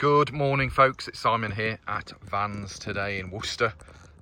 Good morning folks, it's Simon here at Vans today in Worcester.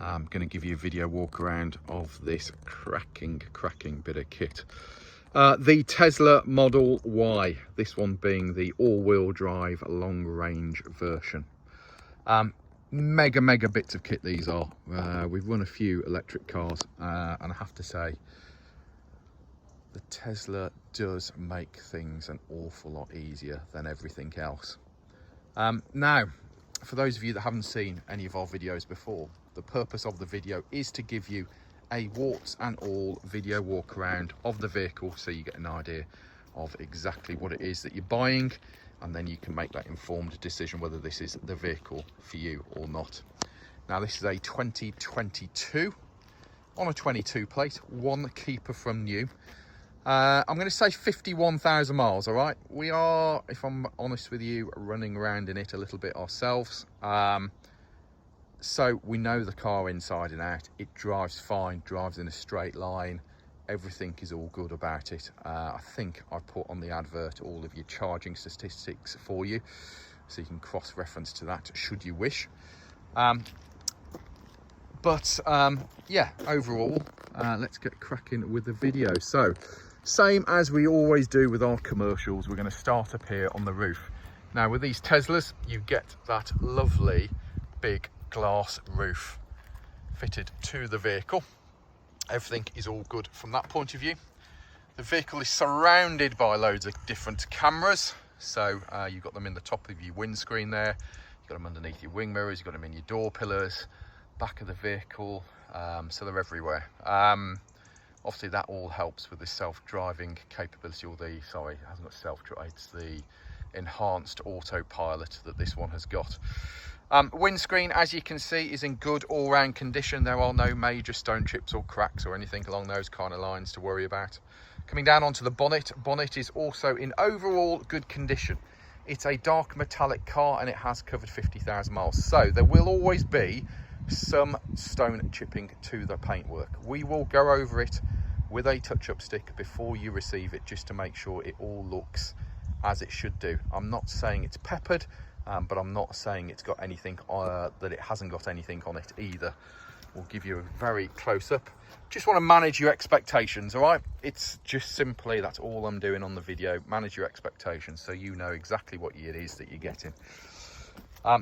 I'm going to give you a video walk around of this cracking bit of kit. The Tesla Model Y, this one being the all-wheel drive long range version. Mega bits of kit these are. We've run a few electric cars and I have to say the Tesla does make things an awful lot easier than everything else. Now, for those of you that haven't seen any of our videos before, the purpose of the video is to give you a warts and all video walk around of the vehicle so you get an idea of exactly what it is that you're buying, and then you can make that informed decision whether this is the vehicle for you or not. Now, this is a 2022 on a 22 plate, one keeper from new. I'm going to say 51,000 miles, all right? We are, if I'm honest with you, running around in it a little bit ourselves. So we know the car inside and out. It drives fine, drives in a straight line. Everything is all good about it. I think I put on the advert all of your charging statistics for you, so you can cross-reference to that should you wish. Yeah, overall, let's get cracking with the video. So, same as we always do with our commercials, we're going to start up here on the roof. Now, with these Teslas, you get that lovely big glass roof fitted to the vehicle. Everything is all good from that point of view. The vehicle is surrounded by loads of different cameras. So you've got them in the top of your windscreen there. You've got them underneath your wing mirrors. You've got them in your door pillars, back of the vehicle. So they're everywhere. Obviously that all helps with the self-driving capability, or it hasn't got self-drive, it's the enhanced autopilot that this one has got. Windscreen, as you can see, is in good all-round condition. There are no major stone chips or cracks or anything along those kind of lines to worry about. Coming down onto the bonnet is also in overall good condition. It's a dark metallic car and it has covered 50,000 miles. So there will always be some stone chipping to the paintwork. We will go over it with a touch-up stick before you receive it, just to make sure it all looks as it should do. I'm not saying it's peppered, but I'm not saying it's got anything that it hasn't got anything on it either. We'll give you a very close-up. Just want to manage your expectations, all right? It's just simply, that's all I'm doing on the video, manage your expectations so you know exactly what it is that you're getting.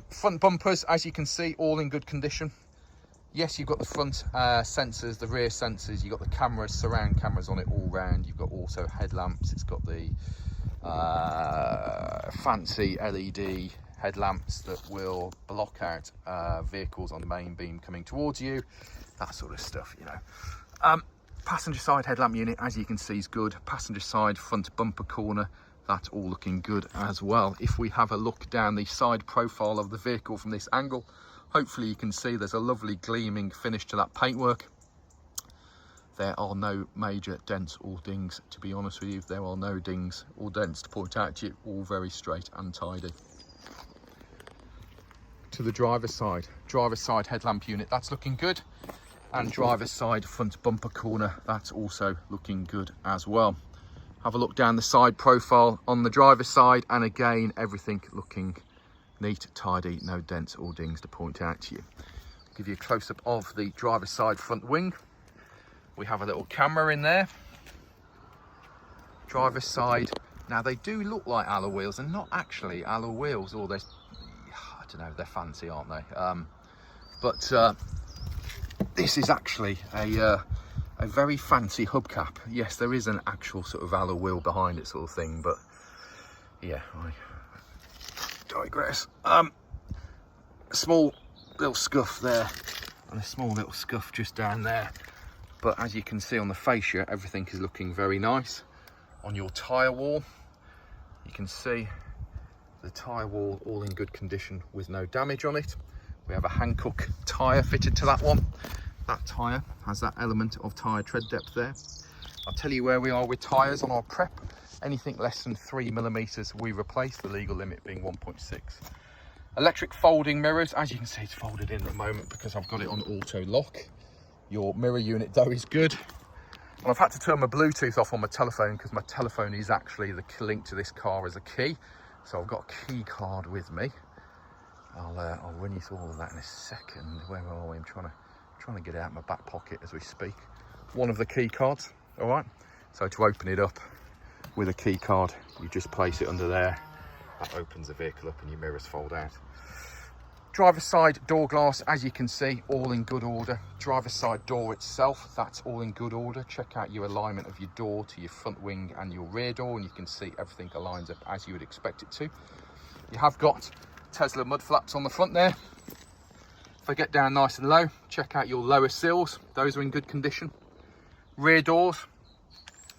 Front bumpers, as you can see, all in good condition. Yes, you've got the front sensors, the rear sensors, you've got the cameras, surround cameras on it all round. You've got also headlamps. It's got the fancy LED headlamps that will block out vehicles on the main beam coming towards you, that sort of stuff, you know. Passenger side headlamp unit, as you can see, is good. Passenger side front bumper corner, that's all looking good as well. If we have a look down the side profile of the vehicle from this angle, hopefully you can see there's a lovely gleaming finish to that paintwork. There are no major dents or dings, to be honest with you. There are no dings or dents to point out to you, all very straight and tidy. To the driver's side headlamp unit, that's looking good. And driver's side front bumper corner, that's also looking good as well. Have a look down the side profile on the driver's side, and again, everything looking neat, tidy, no dents or dings to point out to you. I'll give you a close-up of the driver's side front wing. We have a little camera in there. Driver's side, now they do look like alloy wheels, and not actually alloy wheels, or they're, I don't know, they're fancy, aren't they? This is actually a very fancy hubcap. Yes, there is an actual sort of alloy wheel behind it, sort of thing, but yeah, I digress. A small little scuff there, and a small little scuff just down there. But as you can see on the fascia, everything is looking very nice. On your tyre wall, you can see the tyre wall all in good condition with no damage on it. We have a Hankook tyre fitted to that one. That tyre has that element of tyre tread depth there. I'll tell you where we are with tyres on our prep. Anything less than 3mm we replace, the legal limit being 1.6. Electric folding mirrors, as you can see, it's folded in at the moment because I've got it on auto lock. Your mirror unit though is good. And I've had to turn my Bluetooth off on my telephone because my telephone is actually the link to this car as a key. So I've got a key card with me. I'll run you through all of that in a second. Where are we? I'm trying to get it out of my back pocket as we speak. One of the key cards, all right? So to open it up with a key card, you just place it under there. That opens the vehicle up and your mirrors fold out. Driver's side door glass, as you can see, all in good order. Driver's side door itself, that's all in good order. Check out your alignment of your door to your front wing and your rear door, and you can see everything aligns up as you would expect it to. You have got Tesla mud flaps on the front there. If I get down nice and low, check out your lower sills. Those are in good condition. Rear doors,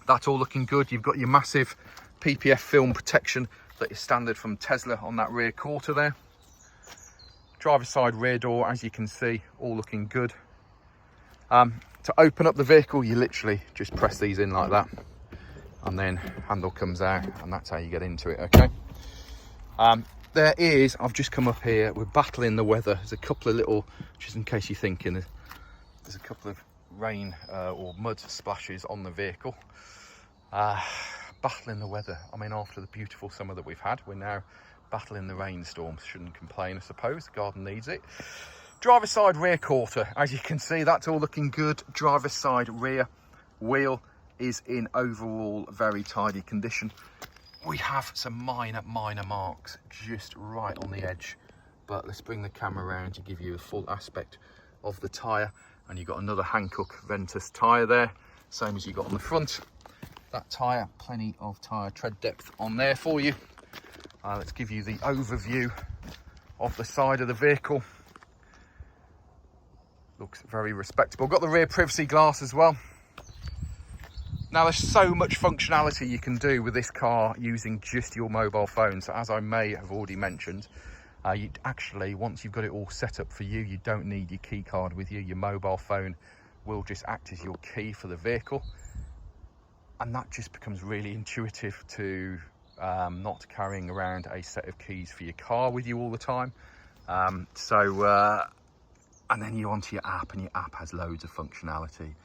that's all looking good. You've got your massive PPF film protection that is standard from Tesla on that rear quarter there. Driver's side rear door, as you can see, all looking good. To open up the vehicle, you literally just press these in like that, and then handle comes out, and that's how you get into it, okay? There is, I've just come up here, we're battling the weather. There's a couple of little, just in case you're thinking, there's a couple of rain or mud splashes on the vehicle. Battling the weather. I mean, after the beautiful summer that we've had, we're now battling the rainstorms. Shouldn't complain, I suppose. The garden needs it. Driver's side rear quarter, as you can see, that's all looking good. Driver's side rear wheel is in overall very tidy condition. We have some minor marks just right on the edge, but let's bring the camera around to give you a full aspect of the tyre. And you've got another Hankook Ventus tyre there, same as you got on the front. That tyre, plenty of tyre tread depth on there for you. Let's give you the overview of the side of the vehicle. Looks very respectable. Got the rear privacy glass as well. Now, there's so much functionality you can do with this car using just your mobile phone. So as I may have already mentioned, you actually, once you've got it all set up for you, you don't need your key card with you. Your mobile phone will just act as your key for the vehicle. And that just becomes really intuitive to not carrying around a set of keys for your car with you all the time. And then you're onto your app, and your app has loads of functionality.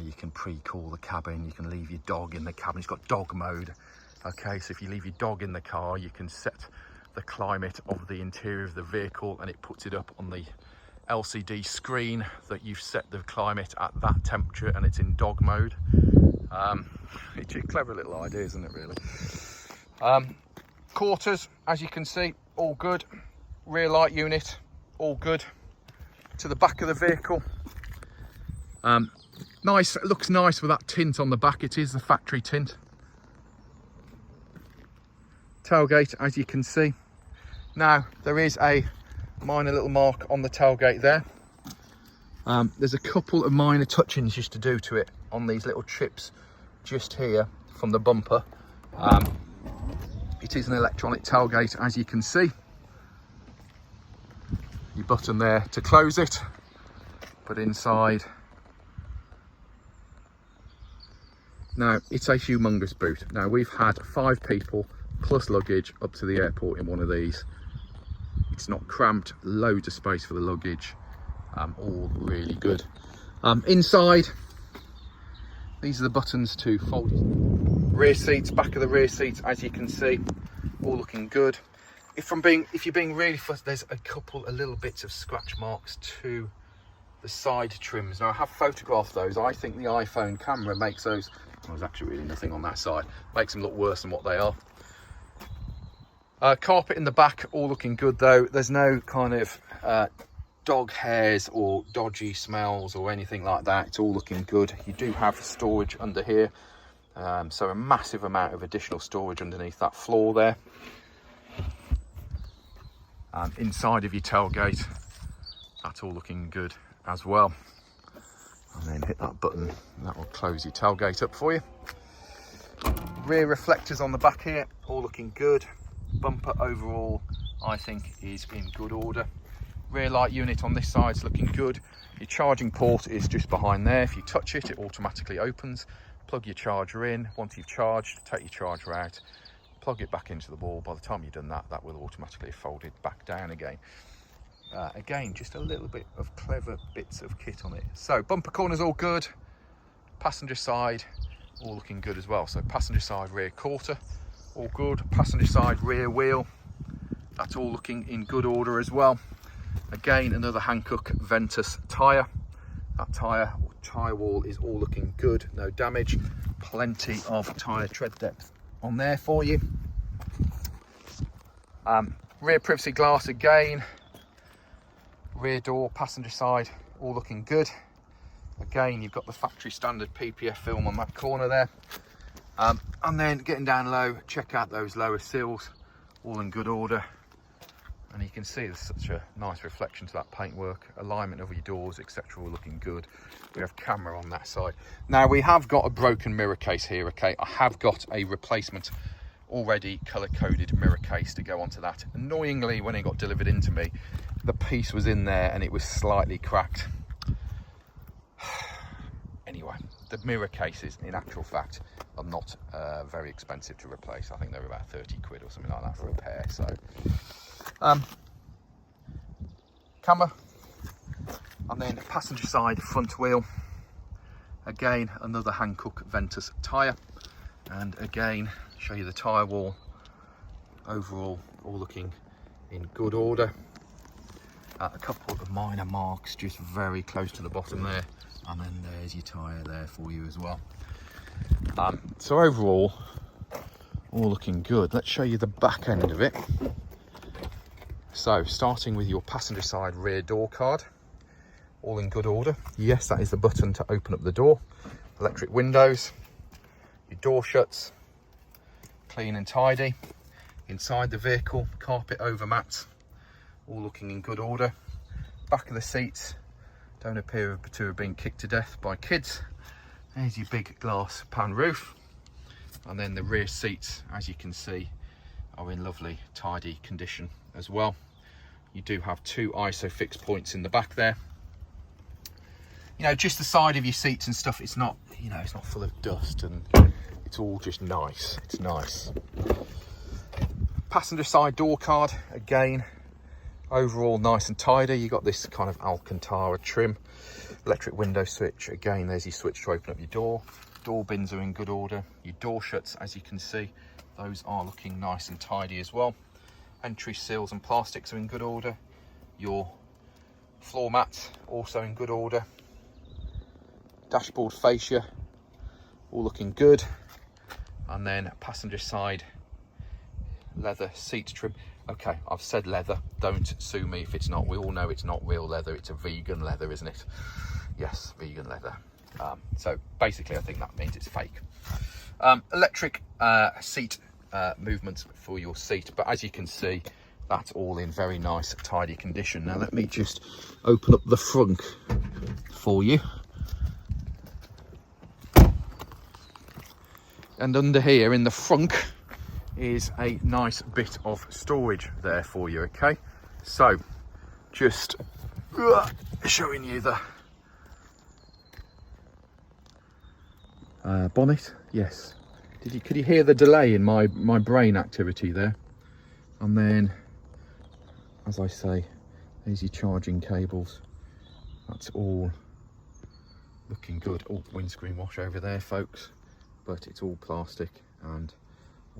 You can pre-call the cabin, you can leave your dog in the cabin. It's got dog mode. Okay, so if you leave your dog in the car, you can set the climate of the interior of the vehicle, and it puts it up on the LCD screen that you've set the climate at that temperature, and it's in dog mode. It's a clever little idea, isn't it, really? Quarters, as you can see, all good. Rear light unit, all good. To the back of the vehicle, nice. It looks nice with that tint on the back. It is the factory tint. Tailgate, as you can see. Now, there is a minor little mark on the tailgate there. There's a couple of minor touchings just to do to it on these little chips just here from the bumper. It is an electronic tailgate, as you can see. Your button there to close it, but inside, now it's a humongous boot. Now, we've had 5 people plus luggage up to the airport in one of these. It's not cramped, loads of space for the luggage, all really good. Inside, these are the buttons to fold rear seats, back of the rear seats, as you can see, all looking good. If you're being really fussy, there's a little bits of scratch marks to the side trims. Now, I have photographed those. I think the iPhone camera makes those, there's actually really nothing on that side, makes them look worse than what they are. Carpet in the back, all looking good though. There's no kind of dog hairs or dodgy smells or anything like that. It's all looking good. You do have storage under here, so a massive amount of additional storage underneath that floor there. Inside of your tailgate, that's all looking good as well. And then hit that button, and that will close your tailgate up for you. Rear reflectors on the back here, all looking good. Bumper overall, I think, is in good order. Rear light unit on this side is looking good. Your charging port is just behind there. If you touch it, it automatically opens. Plug your charger in. Once you've charged, take your charger out, plug it back into the wall. By the time you've done that, that will automatically fold it back down again. Again, just a little bit of clever bits of kit on it. So bumper corners all good. Passenger side all looking good as well. So passenger side rear quarter, all good. Passenger side rear wheel, That's all looking in good order as well. Again, another Hankook Ventus tyre. That tyre wall is all looking good, no damage. Plenty of tyre tread depth on there for you. Rear privacy glass again. Rear door, passenger side, all looking good. Again, you've got the factory standard PPF film on that corner there. And then getting down low, check out those lower sills, all in good order. And you can see there's such a nice reflection to that paintwork, alignment of your doors, etc. all looking good. We have camera on that side. Now we have got a broken mirror case here, okay? I have got a replacement already colour-coded mirror case to go onto that. Annoyingly, when it got delivered into me, the piece was in there and it was slightly cracked. Anyway, the mirror cases, in actual fact, are not very expensive to replace. I think they're about 30 quid or something like that for a pair. So, camera, and then passenger side front wheel. Again, another Hankook Ventus tyre, and again, show you the tyre wall. Overall, all looking in good order. A couple of minor marks just very close to the bottom there, and then there's your tyre there for you as well. So overall, all looking good. Let's show you the back end of it. So starting with your passenger side rear door card, all in good order. Yes, that is the button to open up the door. Electric windows, your door shuts, clean and tidy. Inside the vehicle, carpet over mats, all looking in good order. Back of the seats don't appear to have been kicked to death by kids. There's your big glass pan roof, and then the rear seats, as you can see, are in lovely tidy condition as well. You do have 2 ISOFIX points in the back there. You know, just the side of your seats and stuff, it's not, you know, it's not full of dust, and it's all just nice. It's nice. Passenger side door card, again, overall nice and tidy. You got this kind of Alcantara trim. Electric window switch, again, there's your switch to open up your door. Door bins are in good order. Your door shuts, as you can see, those are looking nice and tidy as well. Entry seals and plastics are in good order. Your floor mats also in good order. Dashboard fascia, all looking good. And then passenger side leather seat trim. Okay, I've said leather, don't sue me if it's not. We all know it's not real leather, it's a vegan leather, isn't it? Yes, vegan leather. So basically I think that means it's fake. Electric seat movements for your seat, but as you can see, that's all in very nice tidy condition. Now let me just open up the front for you. And under here in the front is a nice bit of storage there for you, okay? So just showing you the bonnet. Yes, could you hear the delay in my brain activity there? And then, as I say, there's your charging cables. That's all looking good. Oh, windscreen wash over there, folks, but it's all plastic and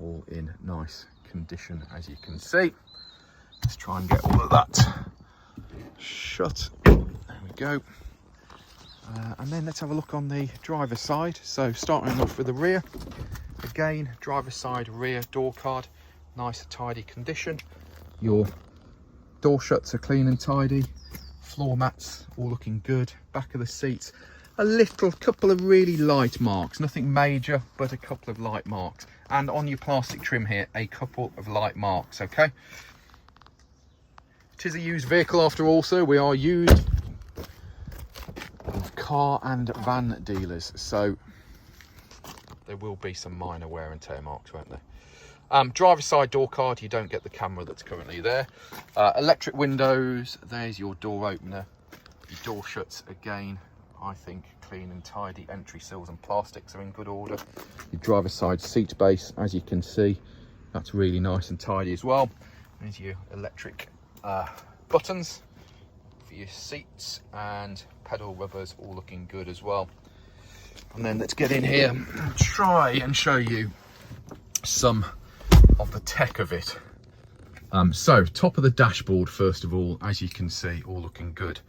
all in nice condition, as you can see. Let's try and get all of that shut. There we go. And then let's have a look on the driver's side. So starting off with the rear, again, driver's side rear door card, nice tidy condition. Your door shuts are clean and tidy. Floor mats all looking good. Back of the seats, a couple of really light marks, nothing major, but a couple of light marks. And on your plastic trim here, a couple of light marks, okay? It is a used vehicle after all, so we are used car and van dealers, so there will be some minor wear and tear marks, won't there? Driver's side door card, you don't get the camera that's currently there. Electric windows, there's your door opener. Your door shuts, again, I think clean and tidy. Entry sills and plastics are in good order. Your driver's side seat base, as you can see, that's really nice and tidy as well. There's your electric buttons for your seats, and pedal rubbers all looking good as well. And then let's get in here and try and show you some of the tech of it. So top of the dashboard, first of all, as you can see, all looking good.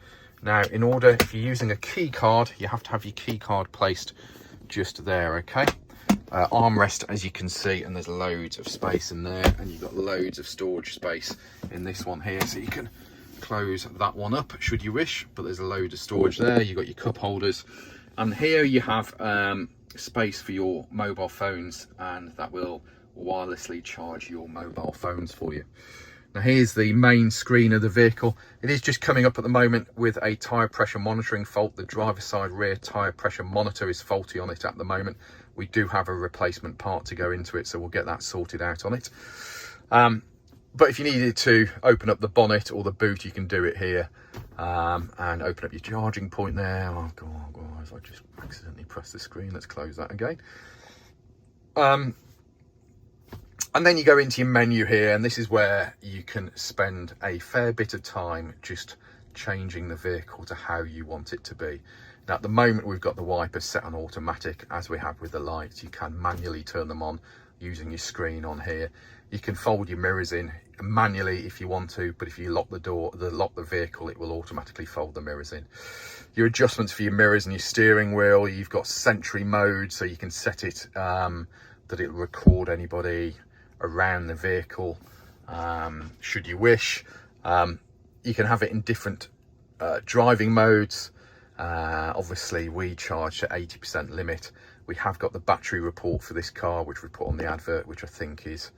Now, in order, if you're using a key card, you have to have your key card placed just there, okay? Armrest, as you can see, and there's loads of space in there, and you've got loads of storage space in this one here, so you can close that one up should you wish, but there's a load of storage there. You've got your cup holders, and here you have space for your mobile phones, and that will wirelessly charge your mobile phones for you. Now here's the main screen of the vehicle. It is just coming up at the moment with a tyre pressure monitoring fault. The driver's side rear tyre pressure monitor is faulty on it at the moment. We do have a replacement part to go into it, so we'll get that sorted out on it. But if you needed to open up the bonnet or the boot, you can do it here, and open up your charging point there. Oh God, guys, I just accidentally pressed the screen. Let's close that again. And then you go into your menu here, and this is where you can spend a fair bit of time just changing the vehicle to how you want it to be. Now at the moment we've got the wipers set on automatic, as we have with the lights. You can manually turn them on using your screen on here. You can fold your mirrors in manually if you want to, but if you lock the door, lock the vehicle, it will automatically fold the mirrors in. Your adjustments for your mirrors and your steering wheel, you've got Sentry mode, so you can set it that it'll record anybody around the vehicle should you wish. You can have it in different driving modes. Obviously we charge at 80% limit. We have got the battery report for this car, which we put on the advert, which I think is,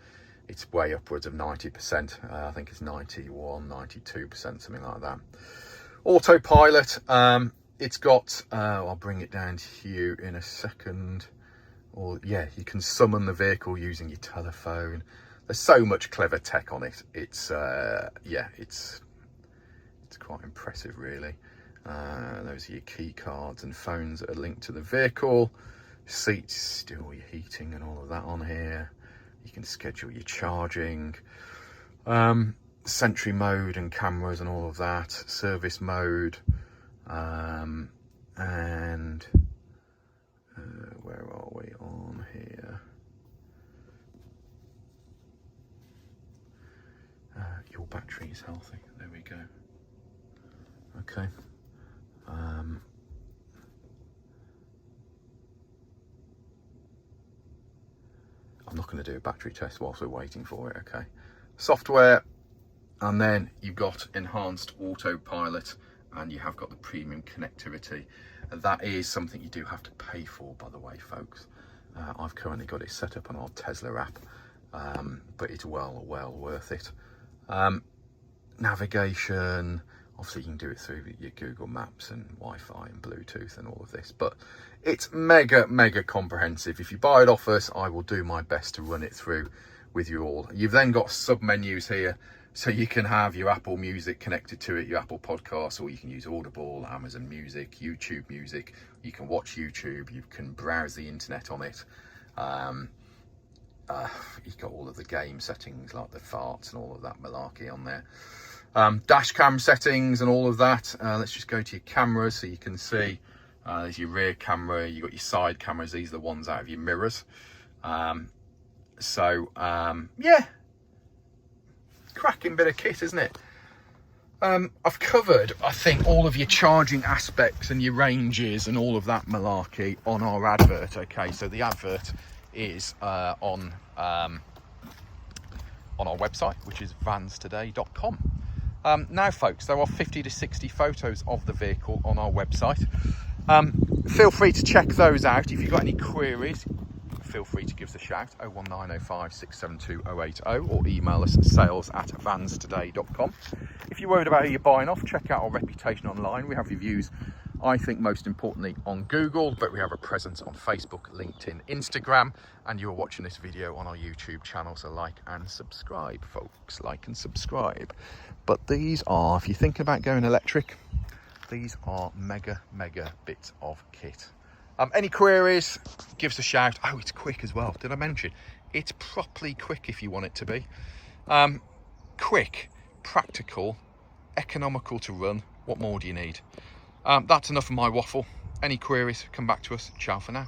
it's way upwards of 90%. I think it's 91, 92%, something like that. Autopilot, it's got, I'll bring it down to you in a second. Or yeah, you can summon the vehicle using your telephone. There's so much clever tech on it. It's yeah, it's quite impressive really. Those are your key cards and phones that are linked to the vehicle. Seats, still your heating and all of that on here. You can schedule your charging. Sentry mode and cameras and all of that. Service mode, and where are we on here? Your battery is healthy. There we go. Okay. I'm not going to do a battery test whilst we're waiting for it. Okay. Software, and then you've got enhanced autopilot, and you have got the premium connectivity. That is something you do have to pay for, by the way, folks. I've currently got it set up on our Tesla app, but it's well worth it. Navigation, obviously you can do it through your Google Maps and Wi-Fi and Bluetooth and all of this, but it's mega comprehensive. If you buy it off us, I will do my best to run it through with you all. You've then got sub menus here, so you can have your Apple Music connected to it, your Apple Podcasts, or you can use Audible, Amazon Music, YouTube Music. You can watch YouTube, you can browse the internet on it. You've got all of the game settings like the farts and all of that malarkey on there. Dash cam settings and all of that. Let's just go to your cameras so you can see. There's your rear camera, you've got your side cameras. These are the ones out of your mirrors. Yeah. Cracking bit of kit, isn't it? I've covered, I think, all of your charging aspects and your ranges and all of that malarkey on our advert. Okay, so the advert is on our website, which is vanstoday.com. Now, folks, there are 50 to 60 photos of the vehicle on our website. Feel free to check those out. If you've got any queries, feel free to give us a shout, 01905 672 080, or email us at sales@vanstoday.com. If you're worried about who you're buying off, check out our reputation online. We have reviews, I think most importantly, on Google, but we have a presence on Facebook, LinkedIn, Instagram, and you're watching this video on our YouTube channel, so like and subscribe, folks, like and subscribe. But these are, if you're thinking about going electric, these are mega bits of kit. Any queries, give us a shout. Oh, it's quick as well. Did I mention? It's properly quick if you want it to be. Quick, practical, economical to run. What more do you need? That's enough of my waffle. Any queries, come back to us. Ciao for now.